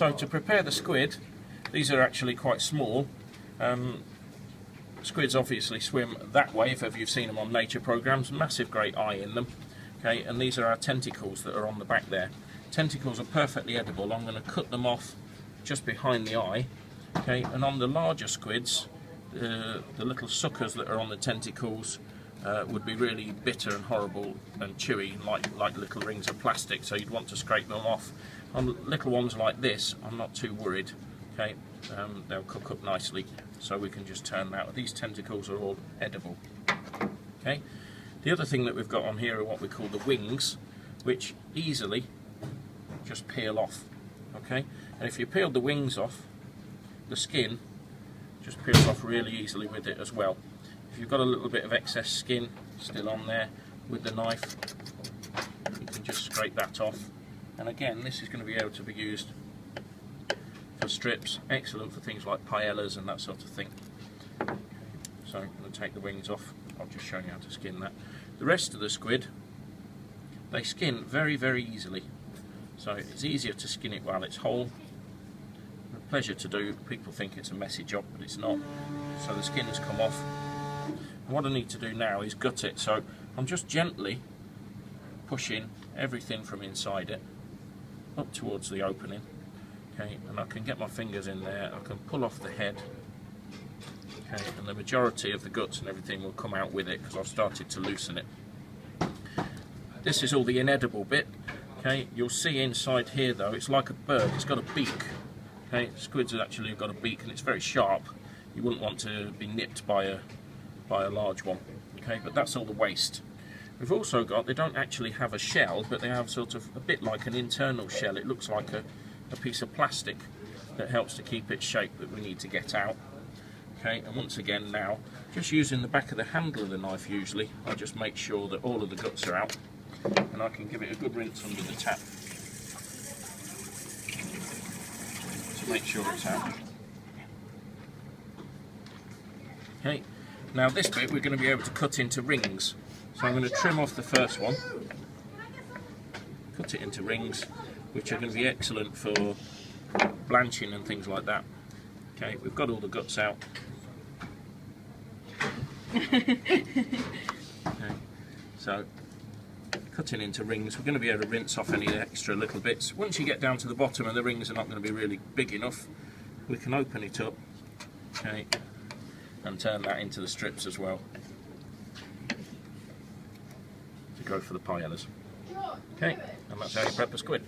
So to prepare the squid, these are actually quite small. Squids obviously swim that way if ever you've seen them on nature programs. Massive great eye in them. Okay, and these are our tentacles that are on the back there. Tentacles are perfectly edible. I'm going to cut them off just behind the eye. Okay, and on the larger squids, the little suckers that are on the tentacles would be really bitter and horrible and chewy, like little rings of plastic, so you'd want to scrape them off. On little ones like this, I'm not too worried. Okay, they'll cook up nicely, so we can just turn them out. These tentacles are all edible. Okay, the other thing that we've got on here are what we call the wings, which easily just peel off. Okay, and if you peel the wings off, the skin just peels off really easily with it as well. If you've got a little bit of excess skin still on there, with the knife you can just scrape that off. And again, this is going to be able to be used for strips, excellent for things like paellas and that sort of thing. So I'm going to take the wings off. I'll just show you how to skin that. The rest of the squid, they skin very, very easily. So it's easier to skin it while it's whole. A pleasure to do. People think it's a messy job, but it's not. So the skin's come off. And what I need to do now is gut it. So I'm just gently pushing everything from inside it up towards the opening. Okay, and I can get my fingers in there. I can pull off the head. Okay, and the majority of the guts and everything will come out with it because I've started to loosen it. This is all the inedible bit. Okay, you'll see inside here though, it's like a bird, it's got a beak. Okay, squids have actually got a beak and it's very sharp. You wouldn't want to be nipped by a large one. Okay, but that's all the waste. We've also got, they don't actually have a shell, but they have sort of a bit like an internal shell. It looks like a piece of plastic that helps to keep its shape that we need to get out. Okay, and once again now, just using the back of the handle of the knife usually, I just make sure that all of the guts are out, and I can give it a good rinse under the tap to make sure it's out. Okay, now this bit we're going to be able to cut into rings. So I'm going to trim off the first one, cut it into rings, which are going to be excellent for blanching and things like that. Okay, we've got all the guts out. Okay, so cutting into rings, we're going to be able to rinse off any extra little bits. Once you get down to the bottom and the rings are not going to be really big enough, we can open it up, okay, and turn that into the strips as well to go for the paellas. Okay, and that's how you prep a squid.